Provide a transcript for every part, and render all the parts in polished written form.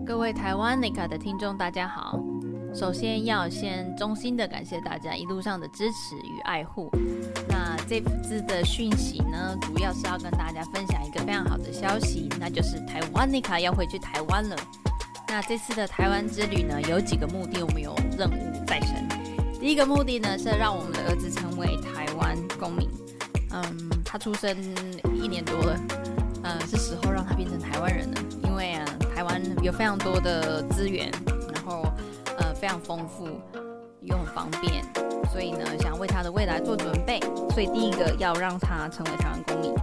各位Taiwanica的听众大家好，首先要先衷心的感谢大家一路上的支持与爱护。那这次的讯息呢，主要是要跟大家分享一个非常好的消息，那就是 Taiwanica 要回去台湾了。那这次的台湾之旅呢，有几个目的，我们有任务在身。第一个目的呢，是让我们的儿子成为台湾公民。他出生1年多了，是时候让他变成台湾人了。因为台湾有非常多的资源，然后非常丰富，又很方便，所以呢，想为他的未来做准备。所以第一个要让他成为台湾公民。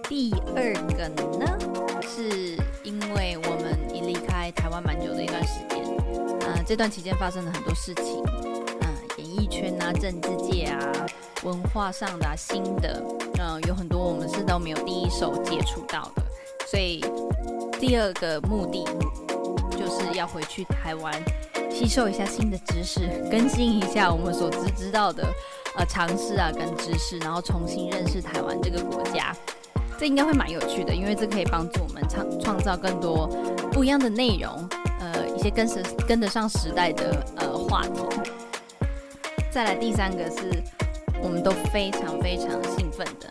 第二个呢，是因为我们已离开台湾蛮久的一段时间，这段期间发生了很多事情，演艺圈啊、政治界啊、文化上的新的，有很多我们是都没有第一手接触到的，所以第二个目的就是要回去台湾，吸收一下新的知识，更新一下我们所知道的常识啊跟知识，然后重新认识台湾这个国家。这应该会蛮有趣的，因为这可以帮助我们创造更多不一样的内容，一些跟得上时代的话题。再来第三个是我们都非常非常兴奋的，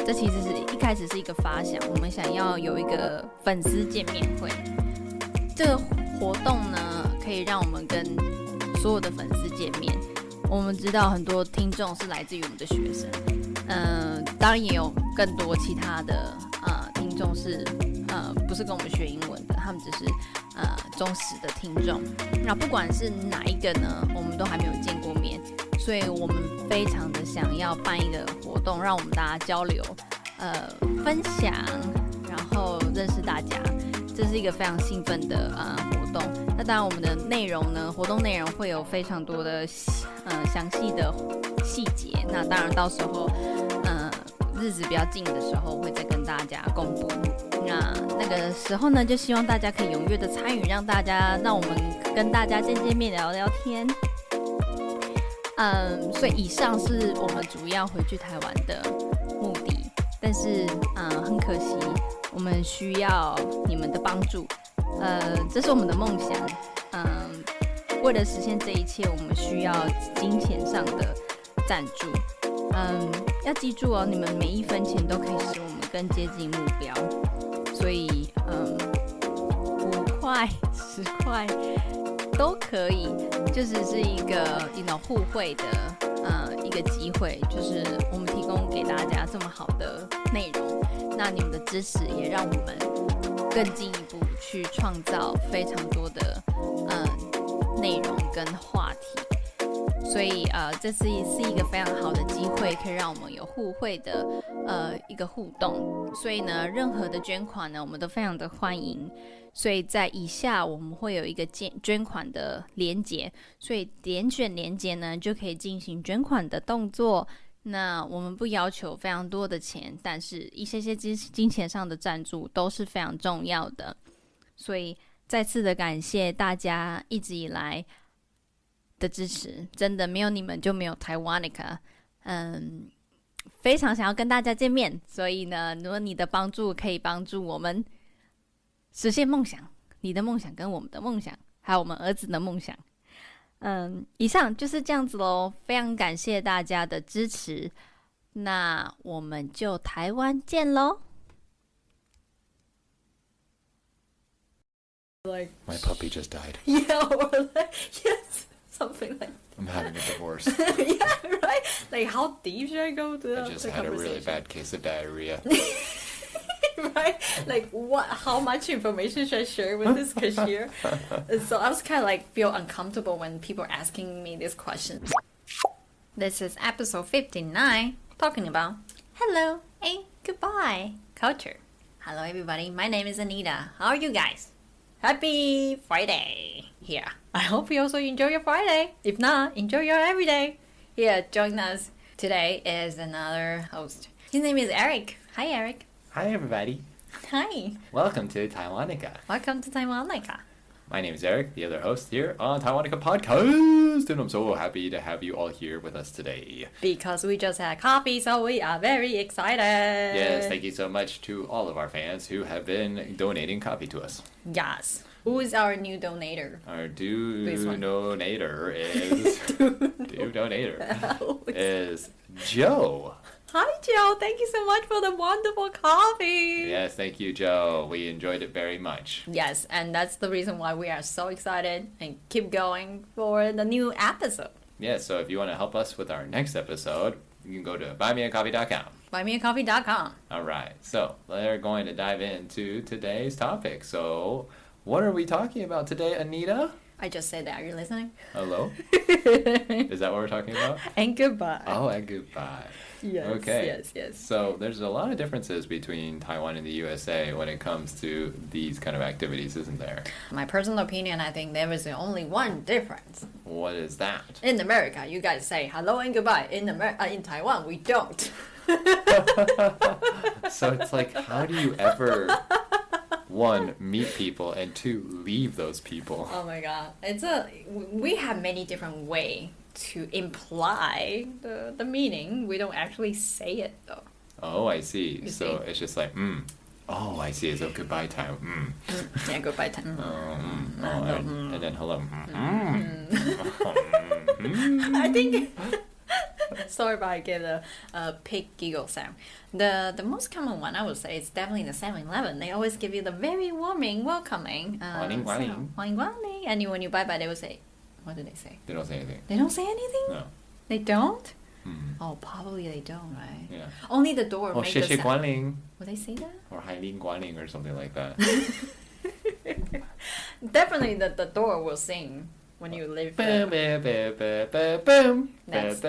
这其实是一开始是一个发想，我们想要有一个粉丝见面会。这个活动呢，可以让我们跟所有的粉丝见面。我们知道很多听众是来自于我们的学生，当然也有更多其他的听众是不是跟我们学英文的，他们只是忠实的听众。那不管是哪一个呢，我们都还没有见过面，所以我们非常的想要办一个活动，让我们大家交流、分享，然后认识大家。这是一个非常兴奋的活动。那当然，我们的内容呢，活动内容会有非常多的详细的细节。那当然，到时候日子比较近的时候，会再跟大家公布。那个时候呢，就希望大家可以踊跃的参与，让我们跟大家见面聊聊天。所以以上是我们主要回去台湾的目的，但是很可惜，我们需要你们的帮助。这是我们的梦想。为了实现这一切，我们需要金钱上的赞助。要记住哦，你们每一分钱都可以使我们更接近目标。所以5块、10块都可以，就只是一个互惠的一个机会，就是我们提供给大家这么好的内容，那你们的支持也让我们更进一步去创造非常多的内容跟话题。所以这次是一个非常好的机会，可以让我们有互惠的一个互动。所以呢，任何的捐款呢，我们都非常的欢迎。所以在以下我们会有一个捐款的连结，所以点选连结呢，就可以进行捐款的动作。那我们不要求非常多的钱，但是一些金钱上的赞助都是非常重要的。所以再次的感谢大家一直以来的支持，真的没有你们就没有 Taiwanica。非常想要跟大家见面，所以呢，如果你的帮助可以帮助我们实现梦想，你的梦想跟我们的梦想，还有我们儿子的梦想。以上就是这样子咯，非常感谢大家的支持，那我们就台湾见咯。Like, my puppy just died. Yeah, or like, yes, something like that. I'm having a divorce. Yeah, right? Like, how deep should I go to I just had a really bad case of diarrhea. Right? Like, how much information should I share with this cashier? So I was kind of like feel uncomfortable when people are asking me this question. This is episode 59, talking about hello and goodbye culture. Hello everybody, my name is Anita. How are you guys? Happy Friday! Here. I hope you also enjoy your Friday. If not, enjoy your everyday. Here, join us. Today is another host. His name is Eric. Hi, Eric. Hi, everybody. Hi. Welcome to Taiwanica. Welcome to Taiwanica. My name is Eric, the other host here on Taiwanica Podcast, and I'm so happy to have you all here with us today. Because we just had coffee, so we are very excited. Yes, thank you so much to all of our fans who have been donating coffee to us. Yes. Who is our new donator? Our donator is Joe. Hi, Joe. Thank you so much for the wonderful coffee. Yes, thank you, Joe. We enjoyed it very much. Yes, and that's the reason why we are so excited and keep going for the new episode. Yeah, so if you want to help us with our next episode, you can go to buymeacoffee.com. Buymeacoffee.com. All right, so we're going to dive into today's topic. So what are we talking about today, Anita? I just said that. Are you listening? Hello? Is that what we're talking about? And goodbye. Oh, and goodbye. Yes, okay. yes. So there's a lot of differences between Taiwan and the USA when it comes to these kind of activities, isn't there? My personal opinion, I think there is only one difference. What is that? In America, you guys say hello and goodbye. In Taiwan, we don't. So it's like, how do you ever, one, meet people, and two, leave those people? Oh my god. We have many different ways to imply the meaning. We don't actually say it though. Oh, I see. You So see? it's just like, Oh, I see. It's a goodbye time. Yeah, goodbye time. And then hello. I think. Sorry if I give a pig giggle sound. The most common one I would say is definitely the 7-Eleven. They always give you the very warming, welcoming. 欢迎光临. 欢迎光临. And when you bye bye, they will say, what do they say? They don't say anything. They don't say anything? No. They don't? Mm. Oh, probably they don't, right? Yeah. Only the door Oh, makes the 谢谢 sound. 光临. Would they say that? Or 海林光临 or something like that. Definitely the door will sing when you live Boom, there. boom, boom, boom, boom, That's-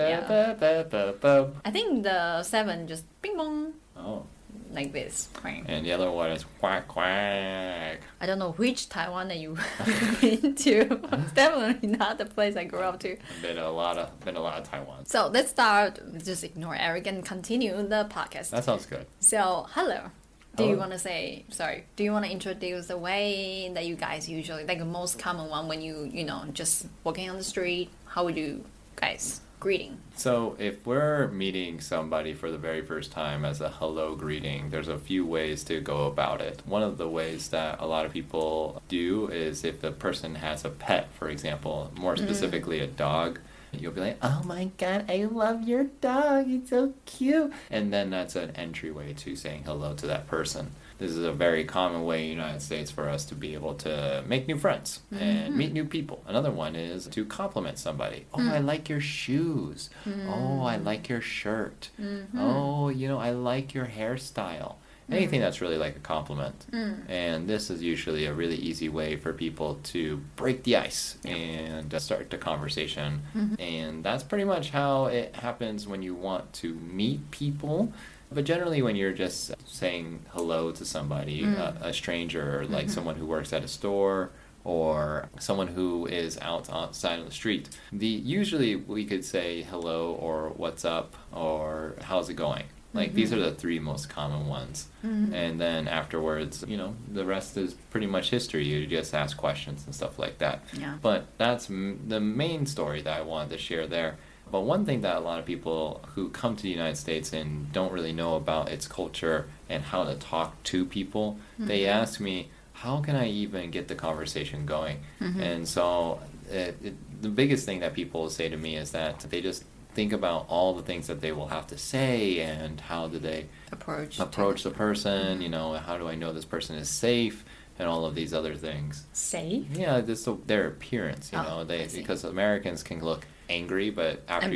boom. I think the 7 just bing bong Oh. like this. And the other one is quack, quack. I don't know which Taiwan that you been to. It's definitely not the place I grew up to. Been a lot of Taiwan. So let's start. Just ignore Eric and continue the podcast. That sounds good. So hello. Do you Hello. want to say, sorry, do you want to introduce the way that you guys usually, like the most common one when you just walking on the street, how would you guys greeting? So if we're meeting somebody for the very first time as a hello greeting, there's a few ways to go about it. One of the ways that a lot of people do is if the person has a pet, for example, more specifically a dog, you'll be like, oh my god, I love your dog, it's so cute. And then that's an entryway to saying hello to that person. This is a very common way in the United States for us to be able to make new friends and meet new people. Another one is to compliment somebody. Oh, I like your shoes. Oh, I like your shirt. Oh, I like your hairstyle. Anything that's really like a compliment. And this is usually a really easy way for people to break the ice and start the conversation. And that's pretty much how it happens when you want to meet people. But generally when you're just saying hello to somebody, a stranger, like someone who works at a store or someone who is outside on the street, usually we could say hello or what's up or how's it going. Like these are the 3 most common ones. And then afterwards, the rest is pretty much history. You just ask questions and stuff like that. Yeah. But that's the main story that I wanted to share there. But one thing that a lot of people who come to the United States and don't really know about its culture and how to talk to people, they ask me, how can I even get the conversation going? And so the biggest thing that people say to me is that they just think about all the things that they will have to say and how do they approach the person, how do I know this person is safe and all of these other things. Safe? Yeah, their appearance, because Americans can look angry, but after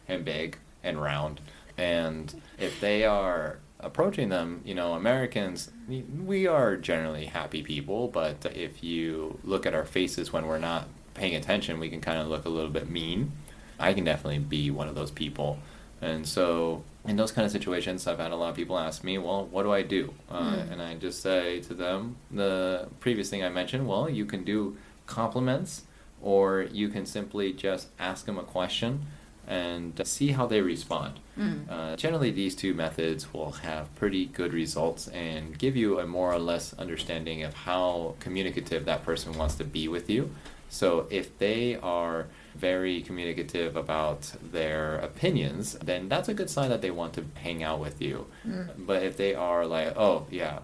and big and round. And if they are approaching them, Americans, we are generally happy people, but if you look at our faces when we're not paying attention, we can kind of look a little bit mean. I can definitely be one of those people. And so in those kind of situations, I've had a lot of people ask me, well, what do I do? And I just say to them, the previous thing I mentioned, well, you can do compliments, or you can simply just ask them a question. and see how they respond. Generally, these two methods will have pretty good results and give you a more or less understanding of how communicative that person wants to be with you. So if they are very communicative about their opinions, then that's a good sign that they want to hang out with you. But if they are like, oh, yeah,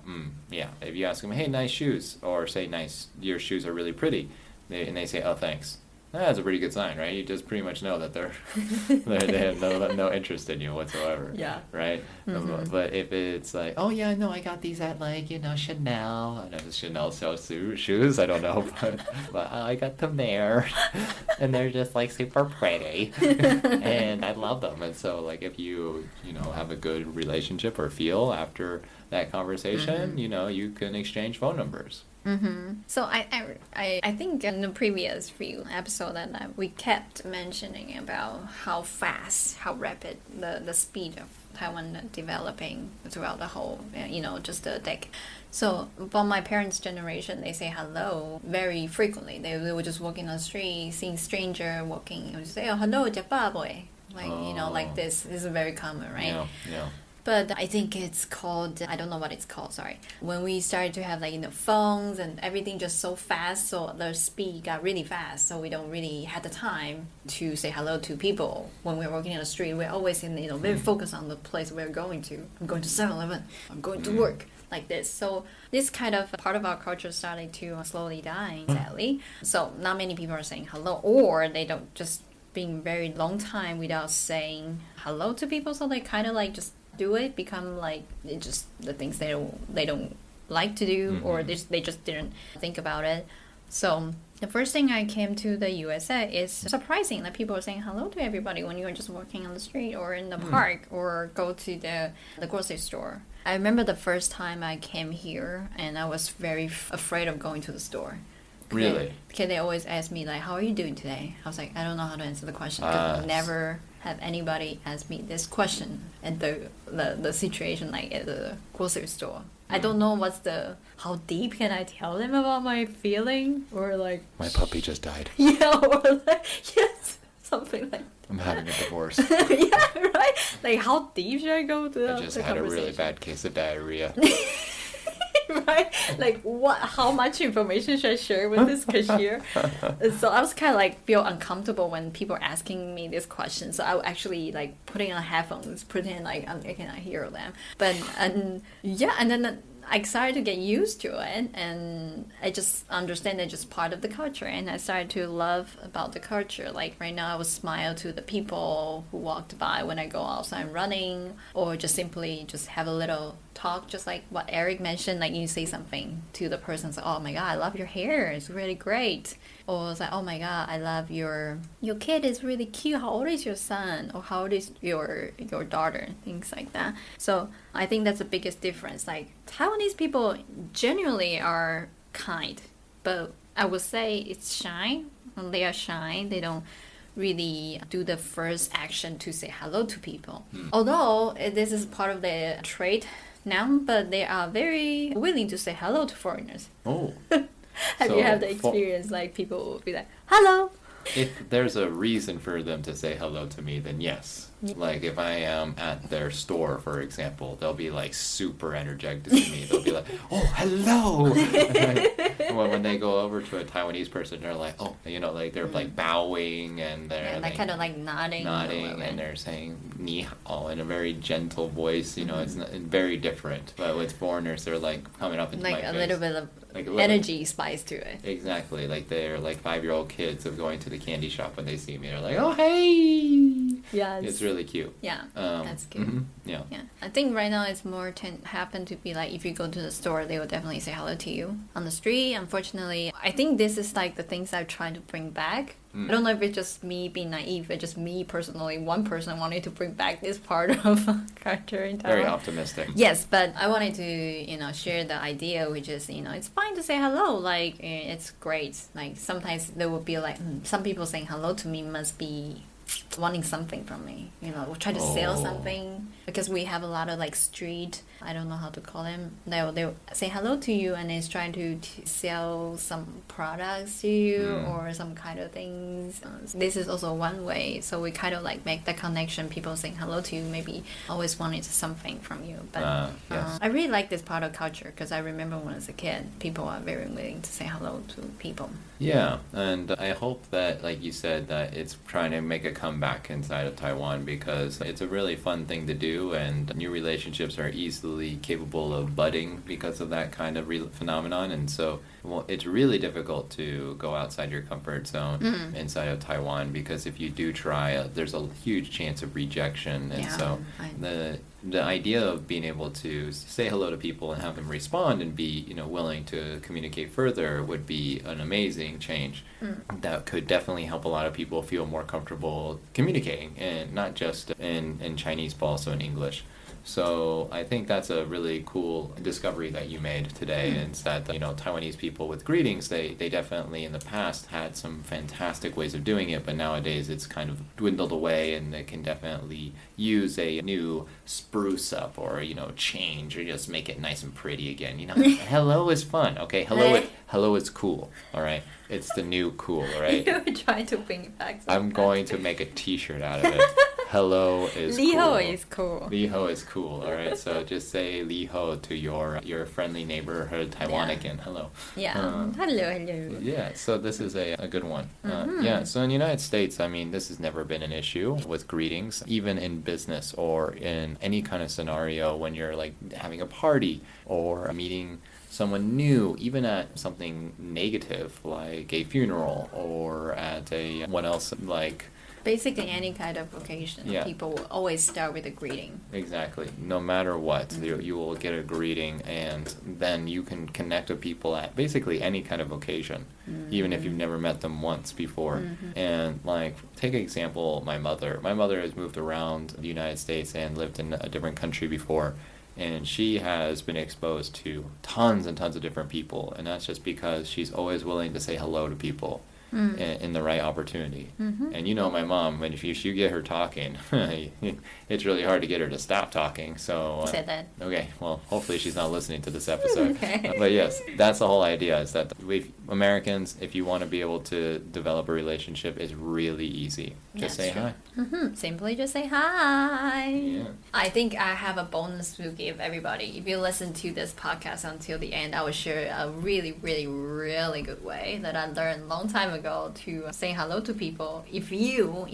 yeah, if you ask them, hey, nice shoes, or say, nice, your shoes are really pretty, and they say, oh, thanks. That's a pretty good sign, right? You just pretty much know that they have no interest in you whatsoever. Yeah. Right? But if it's like, oh yeah, no, I got these at like, Chanel. I know Chanel sells shoes, I don't know, but I got them there. And they're just like super pretty. And I love them. And so like if you have a good relationship or feel after that conversation, you can exchange phone numbers. So I think in the previous few episodes that we kept mentioning about how fast, how rapid the speed of Taiwan developing throughout the whole, just a decade. So for my parents' generation, they say hello very frequently. They were just walking on the street, seeing stranger walking, and just say, oh, hello, Japaboy. Like this is very common, right? Yeah. But I think it's called, I don't know what it's called, sorry. When we started to have phones and everything just so fast, so the speed got really fast, so we don't really have the time to say hello to people. When we're walking on the street, we're always very focused on the place we're going to. I'm going to 7-Eleven, I'm going to work, like this. So this kind of part of our culture started to slowly die, sadly. So not many people are saying hello, or they don't just being very long time without saying hello to people, so they kind of just do it, become like it just the things they don't like to do, or they just didn't think about it. So the first thing I came to the USA is surprising that people are saying hello to everybody when you're just walking on the street or in the park or go to the grocery store. I remember the first time I came here and I was very afraid of going to the store. Really? Because they always ask me how are you doing today? I was like, I don't know how to answer the question because I never have anybody ask me this question at the situation at the grocery store. I don't know how deep can I tell them about my feeling, or my puppy just died. Yeah, or yes, something like I'm having a divorce. Yeah, right? How deep should I go to I just had a really bad case of diarrhea. Right? How much information should I share with this cashier? So I was kind of feel uncomfortable when people are asking me this question. So I would actually putting on headphones, pretend I cannot hear them. And then I started to get used to it, and I just understand it's just part of the culture, and I started to love about the culture. Right now I would smile to the people who walked by when I go outside running, or just simply just have a little talk, just like what Eric mentioned, you say something to the person, say, oh my god, I love your hair, it's really great. Or it's oh my god, I love your kid is really cute, how old is your son, or how old is your daughter, things like that. So I think that's the biggest difference. Taiwanese people genuinely are kind, but I would say it's shy. They are shy, they don't really do the first action to say hello to people. Although this is part of the trait now, but they are very willing to say hello to foreigners. Oh. Have you had the experience people will be like, hello? If there's a reason for them to say hello to me, then yes. If I am at their store, for example, they'll be super energetic to see me. They'll be like, oh, hello! When they go over to a Taiwanese person, they're like, oh, they're bowing, and they're kind of nodding. And they're saying ni hao in a very gentle voice. It's very different. But with foreigners, they're coming up into my face. A little bit of energy spice to it. Exactly. They're 5-year-old kids of going to the candy shop when they see me. They're like, oh, hey! Yeah, it's really cute. Yeah, that's good. Yeah. I think right now it's more happen to be if you go to the store, they will definitely say hello to you. On the street, unfortunately, I think this is the things I'm trying to bring back. I don't know if it's just me being naive, but just me personally, one person wanted to bring back this part of culture in Taiwan. Very optimistic. Yes, but I wanted to, share the idea, which is, it's fine to say hello. It's great. Sometimes there will be some people saying hello to me must be wanting something from me, try to sell something. because we have a lot of like street, I don't know how to call them. They'll say hello to you and it's trying to sell some products to you or some kind of things. This is also one way. So we kind of like make the connection. People saying hello to you, maybe always wanted something from you. But yes. I really like this part of culture because I remember when I was a kid, people are very willing to say hello to people. Yeah, and I hope that, like you said, that it's trying to make a comeback inside of Taiwan because it's a really fun thing to do, and new relationships are easily capable of budding because of that kind of phenomenon. And so, well, it's really difficult to go outside your comfort zone inside of Taiwan because if you do try, there's a huge chance of rejection. And so the idea of being able to say hello to people and have them respond and be, willing to communicate further would be an amazing change. That could definitely help a lot of people feel more comfortable communicating, and not just in Chinese but also in English. So I think that's a really cool discovery that you made today, is that, Taiwanese people with greetings, they definitely in the past had some fantastic ways of doing it, but nowadays it's kind of dwindled away, and they can definitely use a new spruce up or, change or just make it nice and pretty again. Hello is fun, okay? Hello is cool, all right? It's the new cool, all right? You were trying to bring it back. I'm going to make a t-shirt out of it. Hello is cool. Li Ho is cool. Li Ho is cool, all right? So just say Li Ho to your friendly neighborhood Taiwanican. Hello. Yeah. Hello. Yeah, so this is a good one. Yeah, so in the United States, this has never been an issue with greetings, even in business or in any kind of scenario when you're like having a party or meeting someone new, even at something negative like a funeral or at basically any kind of occasion, people will always start with a greeting. Exactly. No matter what, you will get a greeting, and then you can connect with people at basically any kind of occasion, even if you've never met them once before. And take an example, my mother. My mother has moved around the United States and lived in a different country before. And she has been exposed to tons and tons of different people. And that's just because she's always willing to say hello to people in the right opportunity. And my mom, when if you get her talking, it's really hard to get her to stop talking. So say that. Okay, well, hopefully she's not listening to this episode. Okay. But yes, that's the whole idea, is that Americans, if you want to be able to develop a relationship, it's really easy. Just say hi. Simply just say hi. Yeah. I think I have a bonus to give everybody. If you listen to this podcast until the end, I will share a really, really, really good way that I learned a long time ago to say hello to people. If you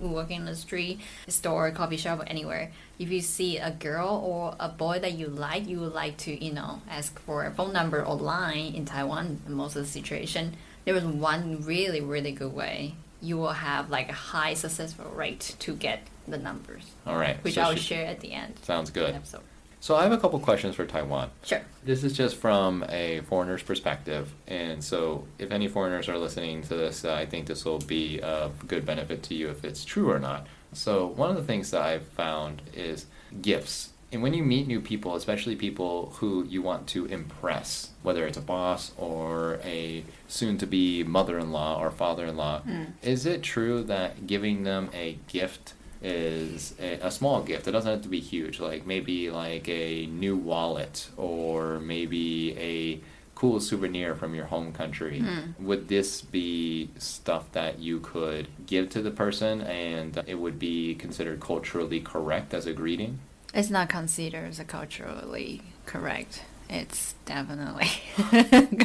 work in the street, store, coffee shop, or anywhere, if you see a girl or a boy that you would like to, ask for a phone number or line in Taiwan, in most of the situation, there is one really, really good way. You will have like a high successful rate to get the numbers. All right. Which So I will share at the end. Sounds good. Episode. So I have a couple questions for Taiwan. Sure. This is just from a foreigner's perspective, and so if any foreigners are listening to this, I think this will be of good benefit to you if it's true or not. So one of the things that I've found is gifts. And when you meet new people, especially people who you want to impress, whether it's a boss or a soon-to-be mother-in-law or father-in-law, is it true that giving them a gift is a small gift? It doesn't have to be huge, like maybe like a new wallet or maybe a cool souvenir from your home country. Would this be stuff that you could give to the person and it would be considered culturally correct as a greeting? It's not considered as a culturally correct. It's definitely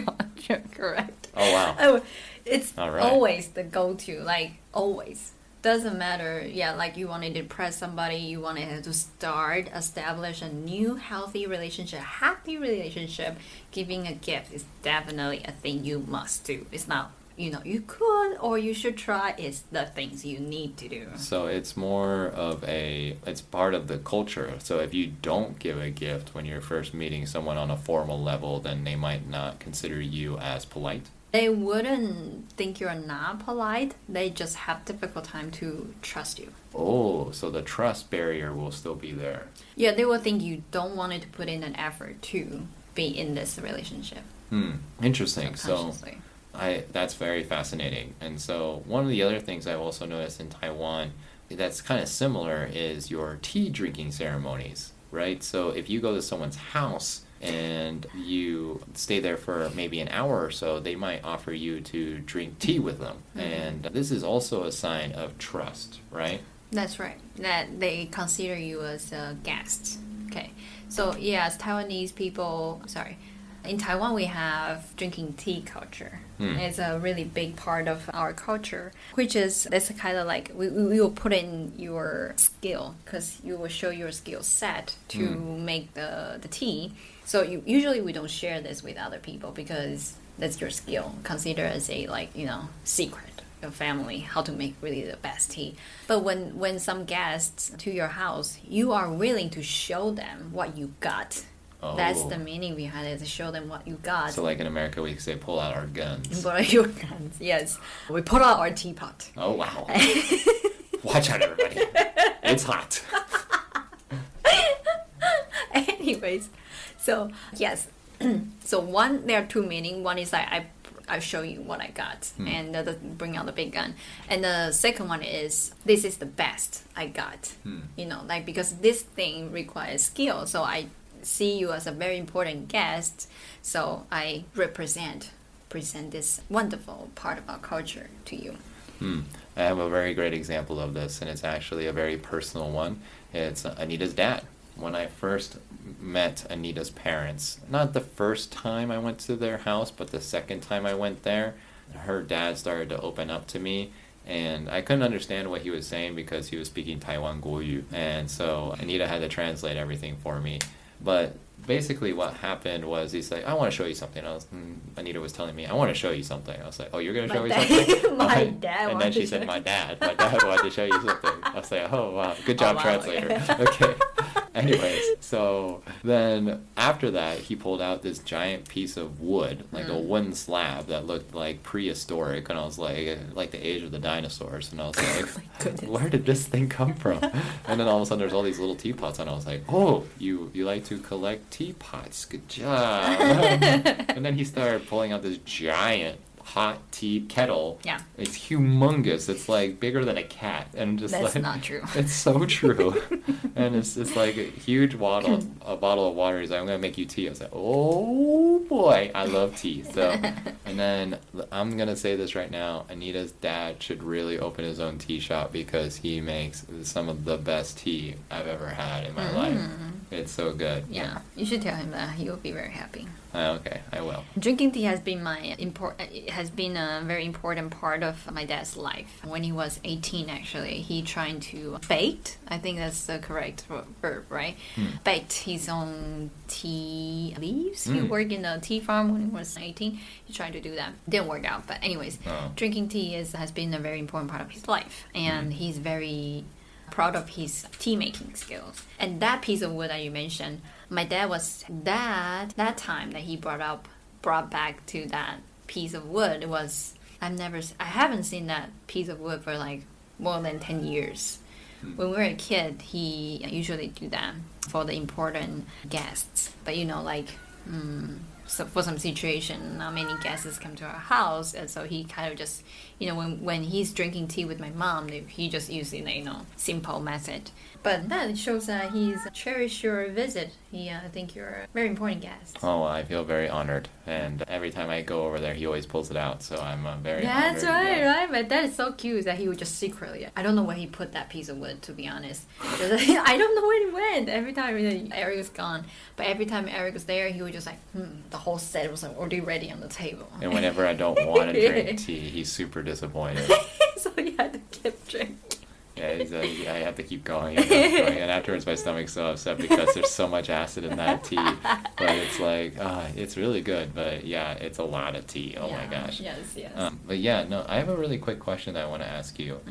culture correct. Oh, wow. It's always the go-to, like always. Doesn't matter, like you wanted to impress somebody, you wanted to establish a new healthy relationship, happy relationship, giving a gift is definitely a thing you must do. It's not, you could or you should try, it's the things you need to do. So it's more of it's part of the culture. So if you don't give a gift when you're first meeting someone on a formal level, then they might not consider you as polite. They wouldn't think you're not polite. They just have difficult time to trust you. Oh, so the trust barrier will still be there. Yeah, they will think you don't want to put in an effort to be in this relationship. Interesting. So that's very fascinating. And so one of the other things I've also noticed in Taiwan that's kind of similar is your tea drinking ceremonies, right? So if you go to someone's house and you stay there for maybe an hour or so, they might offer you to drink tea with them. And this is also a sign of trust, right? That's right. That they consider you as a guest. Okay. So yes, Taiwanese people, in Taiwan we have drinking tea culture. It's a really big part of our culture, which is, it's kind of like we will put in your skill, because you will show your skill set to make the tea. So usually we don't share this with other people because that's your skill, considered as a secret of family, how to make really the best tea. But when some guests to your house, you are willing to show them what you got. Oh. That's the meaning behind it, to show them what you got. So like in America, we say pull out our guns. Pull out your guns, yes. We pull out our teapot. Oh, wow. Watch out, everybody. It's hot. Anyways, so yes. So there are two meanings. One is like I show you what I got, and bring out the big gun. And the second one is, this is the best I got. Because this thing requires skill. So I see you as a very important guest. So I present this wonderful part of our culture to you. I have a very great example of this, and it's actually a very personal one. It's Anita's dad. When I first met Anita's parents, not the first time I went to their house, but the second time I went there, her dad started to open up to me, and I couldn't understand what he was saying because he was speaking Taiwan Guoyu, and so Anita had to translate everything for me. But basically what happened was, he's like, I want to show you something. Anita was telling me, I want to show you something. I was like, oh, you're going to show me something? My dad. And then she said, my dad wanted to show you something. I was like, oh, wow, good job, translator. Okay. Anyways, so then after that, he pulled out this giant piece of wood, like a wooden slab that looked like prehistoric, and I was like the age of the dinosaurs, and I was like, where did this thing come from? And then all of a sudden, there's all these little teapots, and I was like, oh, you like to collect teapots? Good job. And then he started pulling out this giant hot tea kettle. Yeah. It's humongous. It's like bigger than a cat. And just That's like, not true. It's so true. And it's like a huge bottle of water. He's like, I'm gonna make you tea. I was like, oh boy, I love tea. So, and then I'm gonna say this right now, Anita's dad should really open his own tea shop, because he makes some of the best tea I've ever had in my life. It's so good. Yeah, you should tell him that. He will be very happy. Okay, I will. Drinking tea has been a very important part of my dad's life. When he was 18, actually, he tried to bake. I think that's the correct verb, right? Baked his own tea leaves. He worked in a tea farm when he was 18. He tried to do that. Didn't work out, but anyways, drinking tea has been a very important part of his life, and he's very proud of his tea making skills. And that piece of wood that you mentioned, my dad was that time that he brought back to that piece of wood was, I haven't seen that piece of wood for like more than 10 years. When we were a kid, he usually do that for the important guests. But so for some situation, not many guests come to our house, and so he kind of just, when he's drinking tea with my mom, he just using simple method. But that shows that he's cherished your visit. I think you're a very important guest. Oh, I feel very honored, and every time I go over there, he always pulls it out, so I'm very honored. That's right. But that is so cute that he would just secretly. I don't know where he put that piece of wood, to be honest. I don't know where it went. Every time Eric was gone, but every time Eric was there, he would just the whole set was already ready on the table. And whenever I don't want to drink tea, he's super disappointed. So you had to keep drinking. Yeah, I have to keep going and afterwards my stomach's so upset because there's so much acid in that tea. But it's like, it's really good, but yeah, it's a lot of tea. Oh my gosh. Yes. But yeah, no, I have a really quick question that I want to ask you.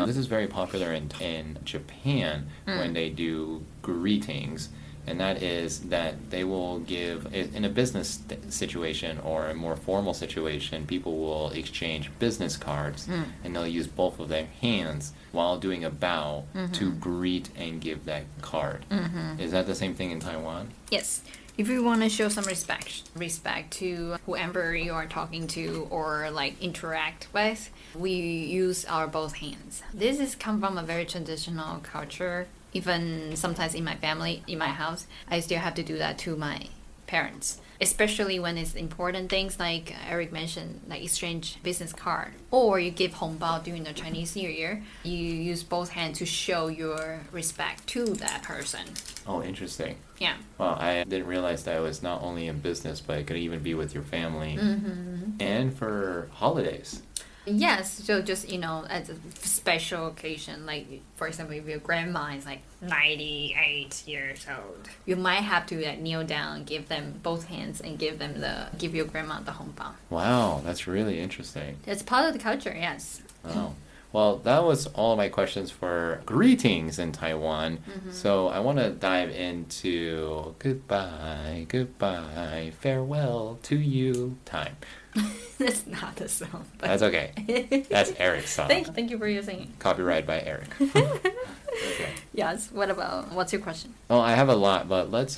This is very popular in Japan when they do greetings. And that is that they will give, in a business situation or a more formal situation, people will exchange business cards, and they'll use both of their hands while doing a bow to greet and give that card. Is that the same thing in Taiwan? Yes. If you want to show some respect to whoever you are talking to or like interact with, we use our both hands. This is come from a very traditional culture. Even sometimes in my family, in my house, I still have to do that to my parents, especially when it's important things like Eric mentioned, like exchange business card, or you give 红包 during the Chinese New Year. You use both hands to show your respect to that person. Oh, interesting. Yeah. Well, I didn't realize that it was not only in business, but it could even be with your family and for holidays. Yes, so just, as a special occasion, like, for example, if your grandma is like 98 years old, you might have to kneel down, give them both hands, and give your grandma the 红包. Wow, that's really interesting. It's part of the culture, yes. Oh. Well, that was all of my questions for greetings in Taiwan. So I want to dive into goodbye, farewell to you time. That's not the song. But That's okay. That's Eric's song. Thank you for your singing. Copyright by Eric. Okay. Yes, what's your question? Well, I have a lot, but let's,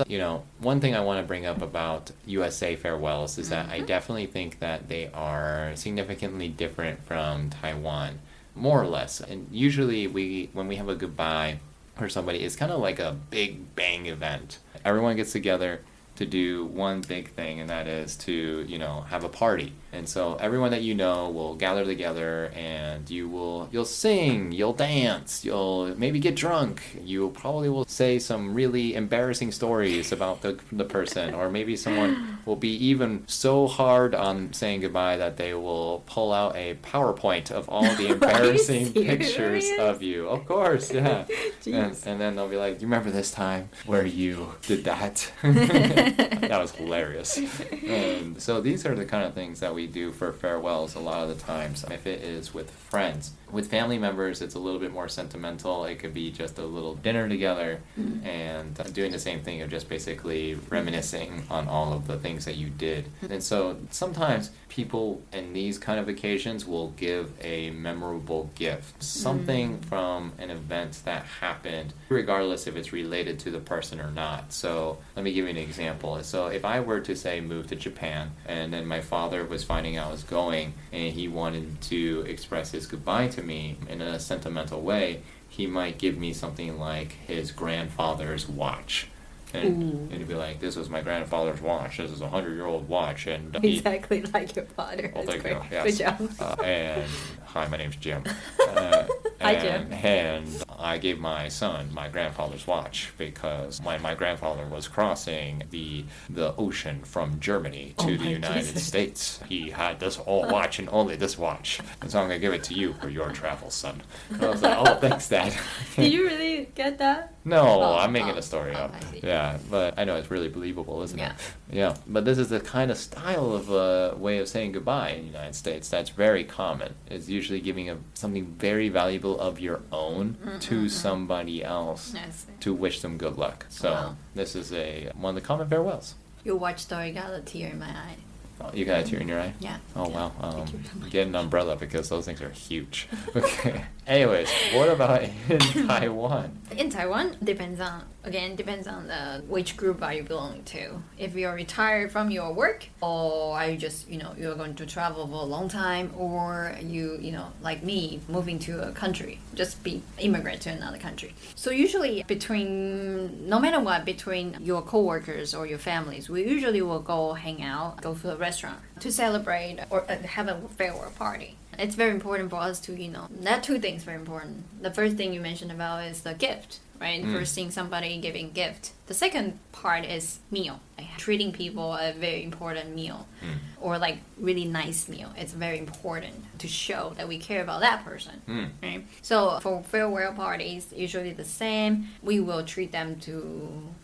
one thing I want to bring up about USA farewells is that I definitely think that they are significantly different from Taiwan, more or less. And usually when we have a goodbye for somebody, it's kind of like a big bang event. Everyone gets together to do one big thing, and that is to, have a party. And so everyone that you know will gather together, and you'll sing, you'll dance, you'll maybe get drunk. You probably will say some really embarrassing stories about the person, or maybe someone will be even so hard on saying goodbye that they will pull out a PowerPoint of all the embarrassing pictures of you. Of course, yeah. and then they'll be like, you remember this time where you did that? That was hilarious. And so these are the kind of things that we do for farewells a lot of the times. If it is with friends, with family members, it's a little bit more sentimental. It could be just a little dinner together and doing the same thing of just basically reminiscing on all of the things that you did. And so sometimes people in these kind of occasions will give a memorable gift, something from an event that happened, regardless if it's related to the person or not. So let me give you an example. So if I were to say move to Japan, and then my father was finding out I was going, and he wanted to express his goodbye to me in a sentimental way, he might give me something like his grandfather's watch. And he'd be like, this was my grandfather's watch. This is a 100-year-old watch. And exactly like your father. Well, thank you. Yes. Good job. And hi, my name's Jim. Hi, Jim. And I gave my son my grandfather's watch because when my grandfather was crossing the ocean from Germany to the United States, he had this old watch and only this watch. And so I'm going to give it to you for your travels, son. And I was like, oh, thanks, Dad. Did you really get that? No, I'm making a story up. I see. Yeah, but I know it's really believable, isn't Yeah. it? Yeah, but this is the kind of style of way of saying goodbye in the United States that's very common. It's usually giving something very valuable of your own to somebody else to wish them good luck. So this is one of the common farewells. Your watch story got a tear in my eye. Oh, you got a tear in your eye? Yeah. Oh, yeah. wow. Get an umbrella because those things are huge. Okay. Anyways, what about in Taiwan? In Taiwan, depends on which group are you belonging to. If you're retired from your work, or are you just, you're going to travel for a long time, or like me, moving to a country, just be immigrant to another country. So usually no matter what, between your coworkers or your families, we usually will go hang out, go to a restaurant to celebrate or have a farewell party. It's very important for us to, there are two things very important. The first thing you mentioned about is the gift, right? First thing, somebody giving gift. The second part is meal, like treating people a very important meal or like really nice meal. It's very important to show that we care about that person, right? So for farewell parties, usually the same. We will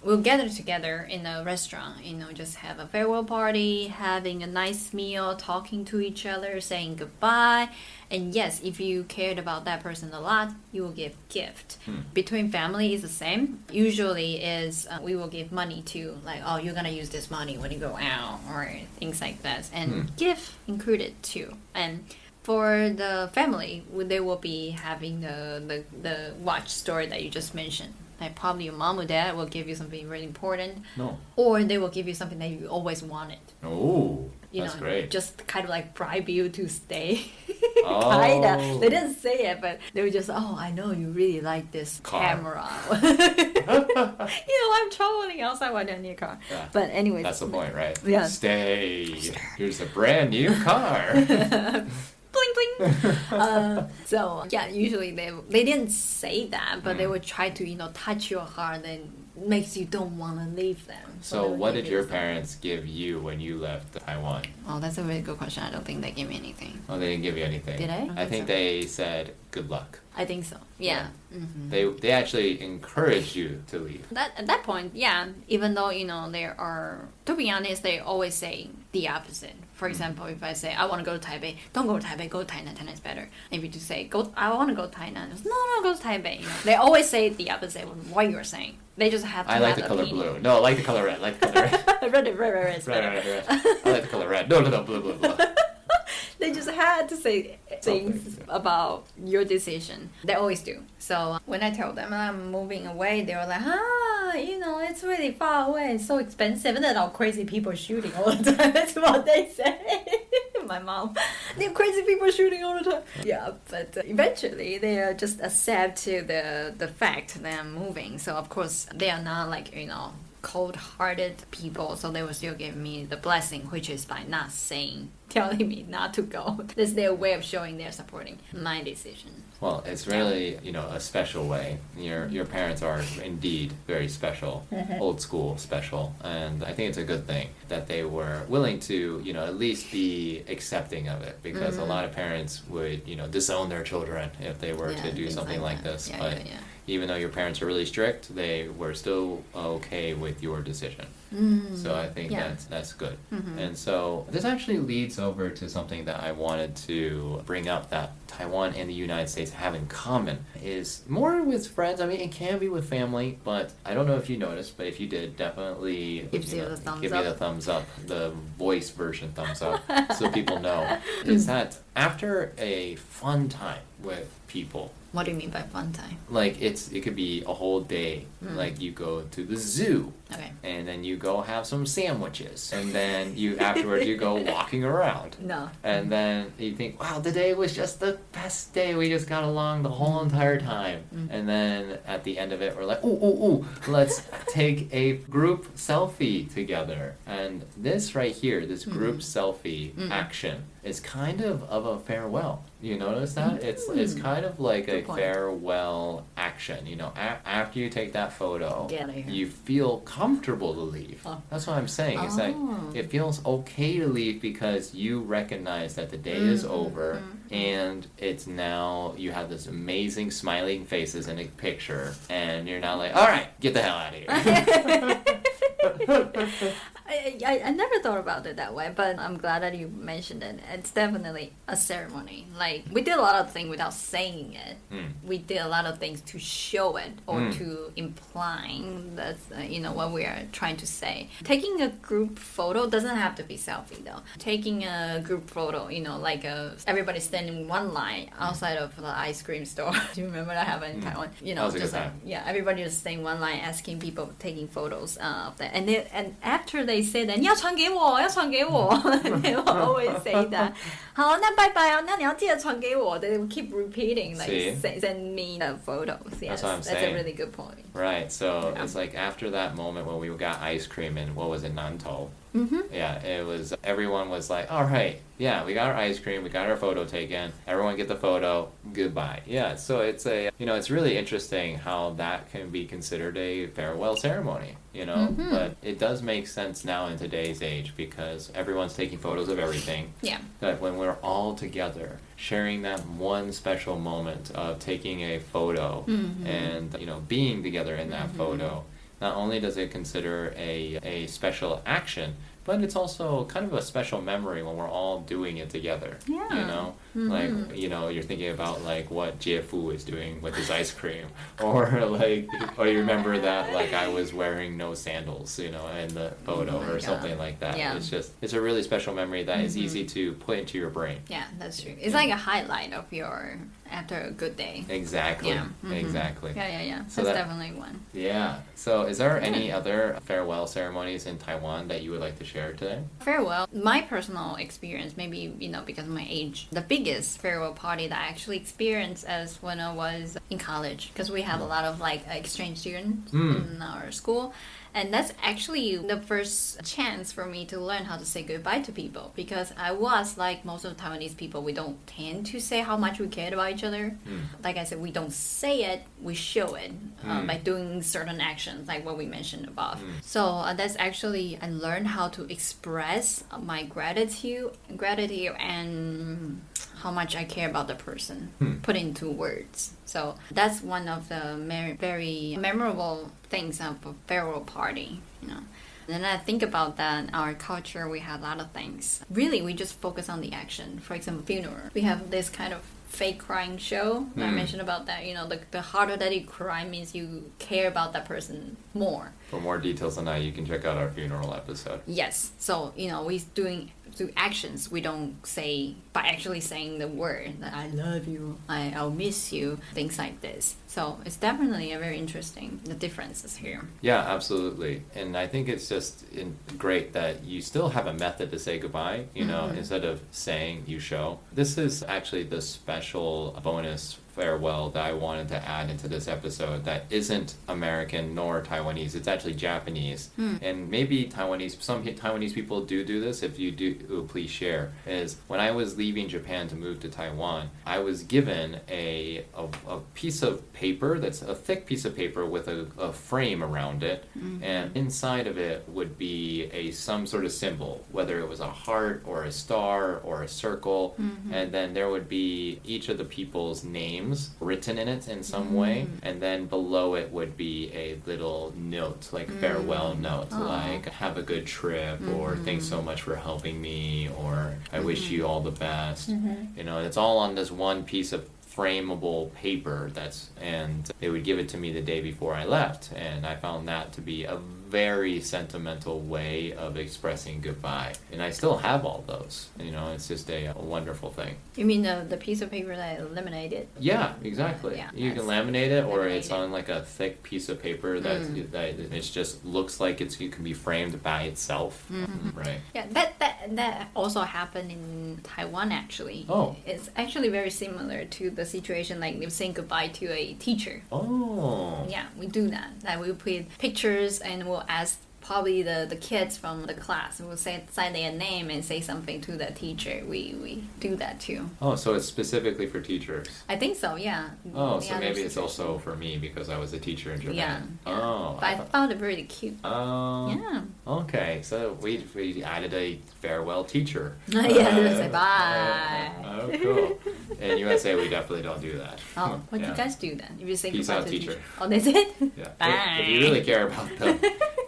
we'll gather together in a restaurant, just have a farewell party, having a nice meal, talking to each other, saying goodbye. And yes, if you cared about that person a lot, you will give gift. Between family is the same. Usually is we will give money to, like, oh, you're gonna use this money when you go out or things like that, and gift included too. And for the family, they will be having the watch story that you just mentioned. Like probably your mom or dad will give you something really important. No. Or they will give you something that you always wanted. Oh, You that's know, great. just kind of like bribe you to stay. Oh. Kinda. They didn't say it, but they were just, oh, I know you really like this Car. camera. I'm traveling outside while I need a car. Yeah. But anyways. That's the point, right? Yeah. Stay. Here's a brand new car. Bling bling. So yeah, usually they didn't say that, but they would try to touch your heart and makes you don't want to leave them. So they would what give did you your stuff. parents give you when you left Taiwan? Oh, that's a really good question. I don't think they gave me anything. Oh, they didn't give you anything. Did I? I think they said good luck. I think so. Yeah. Mm-hmm. They actually encouraged you to leave. At that point, yeah. Even though there are, to be honest, they always say the opposite. For example, if I say I want to go to Taipei, don't go to Taipei, go to Tainan. Tainan is better. If you just say I want to go to Tainan, no, go to Taipei. They always say the opposite of what you're saying. They just have to. I like have the color opinion. blue. No, I like the color red. Like the color red. red is Red, better. red. I like the color red. No, blue, blue, blue. They just had to say things about your decision. They always do. So when I tell them I'm moving away, they were like, it's really far away, it's so expensive. And then all crazy people shooting all the time. That's what they say. My mom, they're crazy people shooting all the time. Yeah, but eventually they just accept to the fact that I'm moving. So of course they are not like, cold-hearted people, so they will still give me the blessing, which is by not telling me not to go. That's their way of showing they're supporting my decision. Well, it's really, a special way. Your parents are indeed very special, old school special, and I think it's a good thing that they were willing to, at least be accepting of it, because a lot of parents would, disown their children if they were to do something like this. Yeah, but even though your parents are really strict, they were still okay with your decision. So I think that's good. And so this actually leads over to something that I wanted to bring up that Taiwan and the United States have in common is more with friends. I mean, it can be with family, but I don't know if you noticed, but if you did, definitely Give me the thumbs up, the voice version thumbs up, so people know. Is that after a fun time with people, What do you mean by fun time? like it could be a whole day, like you go to the zoo, Okay. and then you go have some sandwiches, and then afterwards you go walking around, No. and then you think, wow, the day was just the best day, we just got along the whole entire time. And then at the end of it, we're like, ooh, let's take a group selfie together. And this right here, this group selfie action is kind of a farewell. You notice that? It's kind of like Good a point. farewell action. After you take that photo, Get out of here. you feel comfortable to leave. Oh. That's what I'm saying. It's like it feels okay to leave because you recognize that the day is over, and it's now you have this amazing smiling faces in a picture, and you're now like, all right, get the hell out of here. I never thought about it that way, but I'm glad that you mentioned it. It's definitely a ceremony. Like, we did a lot of things without saying it. We did a lot of things to show it or to imply that's what we are trying to say. Taking a group photo doesn't have to be selfie though. Taking a group photo, like everybody standing in one line outside of the ice cream store. Do you remember that happened in Taiwan? That was a good just like, time. yeah, everybody just staying one line asking people taking photos of that. And after they say that, 你要传给我, they will always say that. 好，那拜拜哦，那你要记得传给我. They will keep repeating, like, send me the photos. Yes, That's what I'm that's saying. a really good point. Right, so it's like after that moment when we got ice cream in, what was it, Nantou? Yeah, it was, everyone was like, all right, yeah, we got our ice cream, we got our photo taken, everyone get the photo, goodbye. Yeah, so it's it's really interesting how that can be considered a farewell ceremony, but it does make sense now in today's age because everyone's taking photos of everything. Yeah. That when we're all together, sharing that one special moment of taking a photo and, being together in that photo, not only does it consider a special action, but it's also kind of a special memory when we're all doing it together. Yeah. Like, you're thinking about like what Jie-Fu is doing with his ice cream, or you remember that like I was wearing no sandals, in the photo or something like that. Yeah. It's a really special memory that is easy to put into your brain. Yeah, that's true. It's like a highlight of your after a good day. Exactly. Yeah. Exactly. Yeah. So That's that- definitely one. Yeah. So is there any other farewell ceremonies in Taiwan that you would like to share today? Farewell, my personal experience, maybe, because of my age, the biggest farewell party that I actually experienced as when I was in college, because we have a lot of like exchange students in our school. And that's actually the first chance for me to learn how to say goodbye to people, because I was like most of the Taiwanese people, we don't tend to say how much we cared about each other. Like I said, we don't say it, we show it by doing certain actions, like what we mentioned above. So that's actually, I learned how to express my gratitude and how much I care about the person, put into words. So that's one of the very memorable things of a farewell party, Then I think about that, our culture, we have a lot of things. Really, we just focus on the action. For example, funeral. We have this kind of fake crying show that I mentioned about that. The harder that you cry means you care about that person more. For more details on that, you can check out our funeral episode. Yes. So, we do actions. We don't say by actually saying the word that I love you, I'll miss you, things like this. So it's definitely a very interesting, the differences here. Yeah, absolutely. And I think it's just great that you still have a method to say goodbye, instead of saying you show. This is actually the special bonus farewell that I wanted to add into this episode that isn't American nor Taiwanese. It's actually Japanese. And maybe some Taiwanese people do this. If you do, please share. Is when I was leaving Japan to move to Taiwan, I was given a piece of paper that's a thick piece of paper with a frame around it. And inside of it would be some sort of symbol, whether it was a heart or a star or a circle. And then there would be each of the people's names written in it in some way, and then below it would be a little note, like farewell note, like have a good trip, or thanks so much for helping me, or I wish you all the best. It's all on this one piece of frameable paper and they would give it to me the day before I left, and I found that to be a very sentimental way of expressing goodbye, and I still have all those. It's just a wonderful thing. You mean the piece of paper that I laminated? Yeah, exactly. Yeah, you can laminate it, or it's on like a thick piece of paper that it just looks like it can be framed by itself. Right. Yeah, that also happened in Taiwan actually. Oh. It's actually very similar to the situation like saying goodbye to a teacher. Oh. Yeah, we do that. Like we put pictures and we'll ask probably the kids from the class. We'll sign their name and say something to the teacher. We do that too. Oh, so it's specifically for teachers. I think so, yeah. Oh, so maybe it's also for me because I was a teacher in Japan. Yeah. Oh. But I found it really cute. Oh. Yeah. Okay, so we added a farewell teacher. Yeah, they say bye. Oh, cool. In USA, we definitely don't do that. Oh, what do Yeah. you guys do then? If you say Peace goodbye out, to the teacher. Oh, that's it? Yeah. Bye. If you really care about them,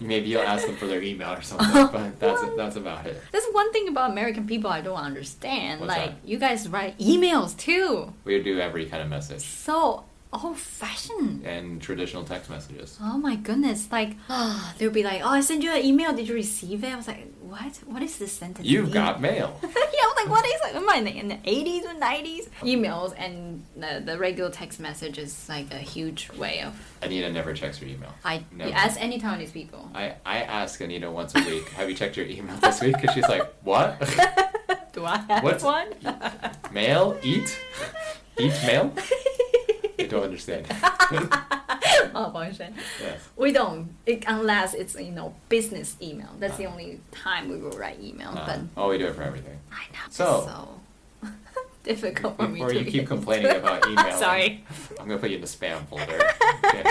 maybe you'll ask them for their email or something. But that's about it. That's one thing about American people I don't understand. What's like, that? you guys write emails too. We do every kind of message So old-fashioned. and traditional text messages. Oh my goodness. Like, they'll be like, oh, I sent you an email. Did you receive it? I was like, what? What is this sentence? You've got mail. Yeah, I was like, what is it? Am I in the 80s or 90s? Emails and the regular text message is like a huge way of... Anita never checks her email. Never. You ask any Taiwanese people. I ask Anita once a week, have you checked your email this week? Because she's like, what? Do I have What's- one? Mail? Eat? Eat mail? I don't understand. Oh, function. Yes. We don't, unless it's, business email. That's the only time we will write email. But Oh, we do it for everything. I know. So- So difficult for me Before to you keep use. complaining about email. Sorry. I'm going to put you in the spam folder. Okay.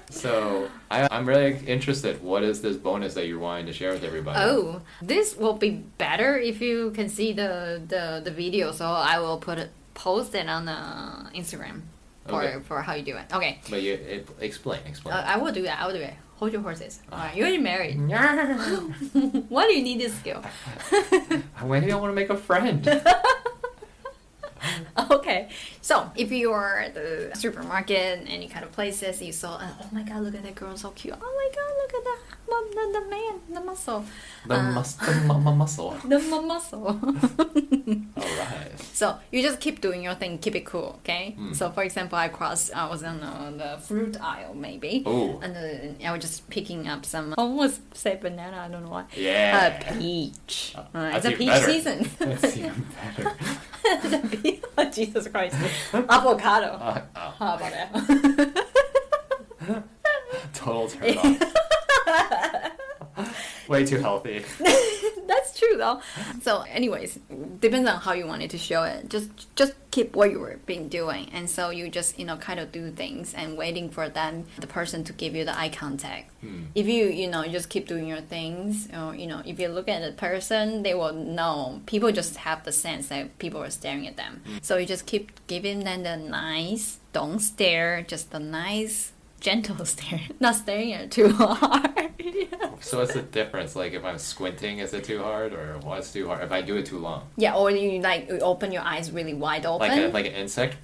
So, I'm really interested. What is this bonus that you're wanting to share with everybody? Oh, this will be better if you can see the video. So I will post it on the Instagram Okay. for how you do it. Okay. But explain. I will do that. Hold your horses. Alright, you're already married. Why do you need this skill? Maybe I want to make a friend. Okay, so if you're at the supermarket, any kind of places, you saw, oh my god, look at that girl, so cute. Oh my god, look at the man, the muscle. The muscle. The muscle. All right. So So you just keep doing your thing, keep it cool, okay? So for example, I was on the fruit aisle maybe, and then I was just picking up some. I almost say banana. I don't know why. Yeah. Peach. That's it's a even peach better. season. That's even better. Oh, Jesus Christ. Avocado. How about that? Total turn off. Way too healthy. That's true though. So anyways, depends on how you wanted to show it. Just keep what you were being doing, and so you just kind of do things and waiting for the person to give you the eye contact. If you just keep doing your things, or if you look at the person, they will know. People just have the sense that people are staring at them. So you just keep giving them the nice, don't stare, just the nice, gentle stare, not staring at it too hard. So what's the difference? Like if I'm squinting, is it too hard, or what's too hard? If I do it too long? Yeah, or you open your eyes really wide open. Like an insect?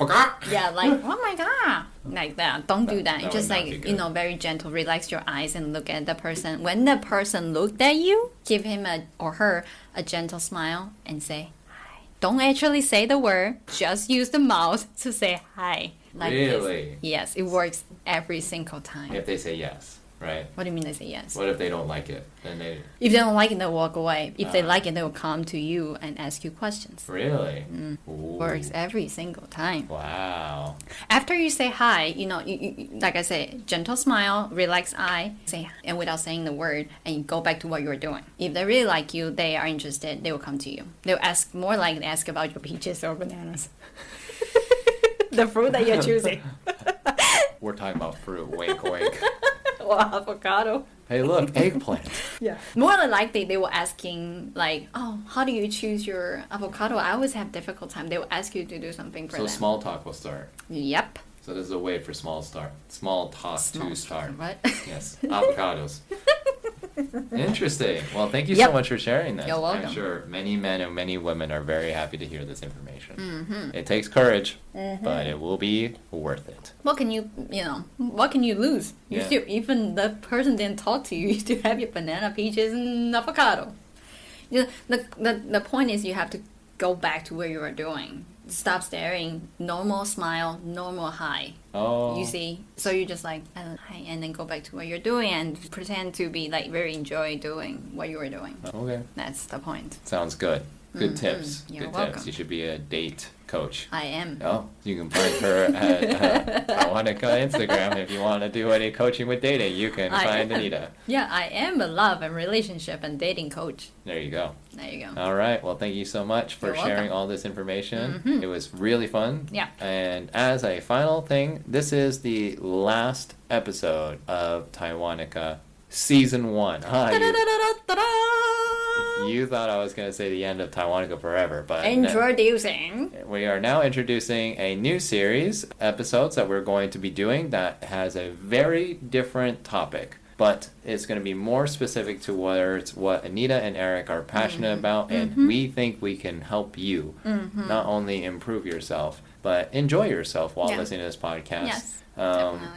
Yeah, like, oh my god, like that. Don't do that. That Just would not be good. very gentle. Relax your eyes and look at the person. When the person looked at you, give him or her a gentle smile and say hi. Don't actually say the word. Just use the mouth to say hi. Like Really? this. Yes, it works every single time. If they say yes, right? What do you mean they say yes? What if they don't like it? Then they... If they don't like it, they'll walk away. If they like it, they will come to you and ask you questions. Really? Ooh. Works every single time. Wow. After you say hi, you like I say, gentle smile, relaxed eye, say, and without saying the word, and you go back to what you were doing. If they really like you, they are interested, they will come to you. They'll ask, more likely ask about your peaches or bananas. The fruit that you're choosing. We're talking about fruit. Wink, wink. Or avocado. Hey, look, eggplant. Yeah. More than likely, they were asking, like, oh, how do you choose your avocado? I always have difficult time. They will ask you to do something for So them. small talk will start. Yep. So this is a way for small talk to start. What? Yes, avocados. Interesting. Well, thank you Yep. so much for sharing that. You're welcome. I'm sure many men and many women are very happy to hear this information. It takes courage, but it will be worth it. What can what can you lose? You Yeah. still, even the person didn't talk to you, you still have your banana, peaches, and avocado. The point is you have to go back to where you were doing. Stop staring, normal smile, normal hi. Oh. You see? So you just like, hi, and then go back to what you're doing and pretend to be like very enjoy doing what you were doing. Okay. That's the point. Sounds good. Good tips. You're Good welcome. tips. You should be a date coach. I am. Oh, you can find her at Taiwanica Instagram if you want to do any coaching with dating. You can find Anita. Yeah, I am a love and relationship and dating coach. There you go. There you go. All right. Well, thank you so much for You're sharing welcome. all this information. It was really fun. Yeah. And as a final thing, this is the last episode of Taiwanica Season 1. You thought I was going to say the end of Taiwanica forever, but Introducing. we are now introducing a new series, episodes that we're going to be doing that has a very different topic. But it's going to be more specific to what Anita and Eric are passionate about, and we think we can help you not only improve yourself, but enjoy yourself while listening to this podcast. Yes,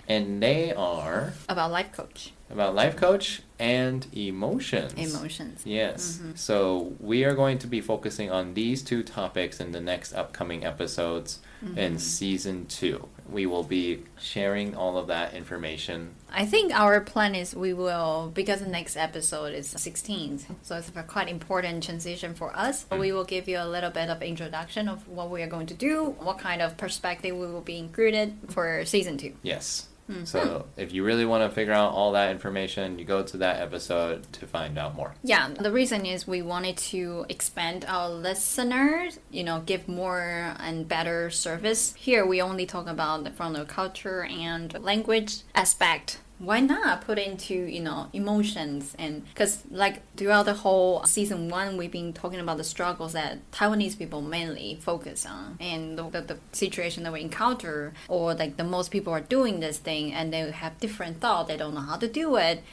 and they are about life coach. about life coach and emotions. Emotions. Yes. So we are going to be focusing on these two topics in the next upcoming episodes in season 2. We will be sharing all of that information. I think our plan is we will, because the next episode is 16th, so it's a quite important transition for us. We will give you a little bit of introduction of what we are going to do, what kind of perspective we will be included for season 2. Yes. So if you really want to figure out all that information, you go to that episode to find out more. Yeah, the reason is we wanted to expand our listeners, give more and better service. Here we only talk about from the culture and language aspect. Why not put into, emotions? And because like throughout the whole season 1, we've been talking about the struggles that Taiwanese people mainly focus on, and the situation that we encounter, or like the most people are doing this thing and they have different thought, they don't know how to do it.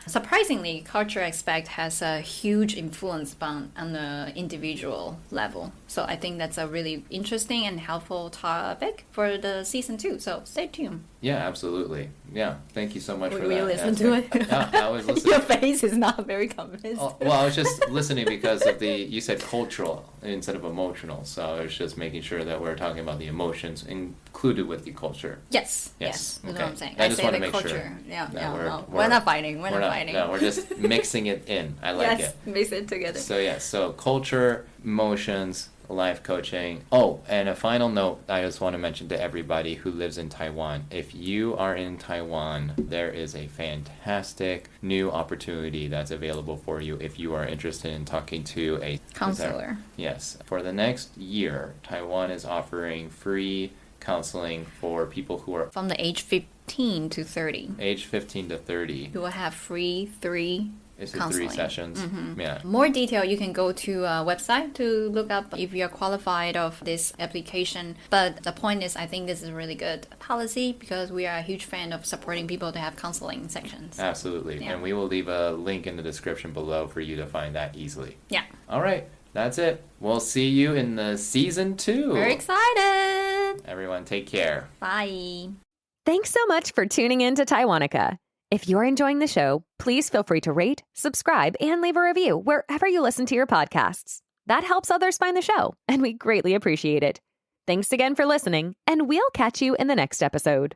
Surprisingly, culture aspect has a huge influence on the individual level. So I think that's a really interesting and helpful topic for the season 2. So stay tuned. Yeah, absolutely. Yeah, thank you so much for Will that. you listen to it? Yeah, I was listening. Your face is not very convinced. Oh, well, I was just listening because of you said cultural instead of emotional. So I was just making sure that we're talking about the emotions included with the culture. Yes. Yes. You know Okay. what I'm saying? I just say want to the make culture. sure. Yeah, that yeah. we're, No, we're not fighting. We're not fighting. No, we're just mixing it in. I like yes, it. mix it together. So yeah, so culture, emotions, life coaching. Oh, and a final note I just want to mention to everybody who lives in Taiwan. If you are in Taiwan, there is a fantastic new opportunity that's available for you if you are interested in talking to a Counselor. Yes. For the next year, Taiwan is offering free counseling for people who are From the age 15 to 30. age 15 to 30. You will have free 3 It's a counseling. 3 sessions. Yeah. More detail, you can go to a website to look up if you're qualified of this application. But the point is, I think this is a really good policy because we are a huge fan of supporting people to have counseling sections. Absolutely. Yeah. And we will leave a link in the description below for you to find that easily. Yeah. All right. That's it. We'll see you in the season 2. Very excited. Everyone, take care. Bye. Thanks so much for tuning in to Taiwanica. If you're enjoying the show, please feel free to rate, subscribe, and leave a review wherever you listen to your podcasts. That helps others find the show, and we greatly appreciate it. Thanks again for listening, and we'll catch you in the next episode.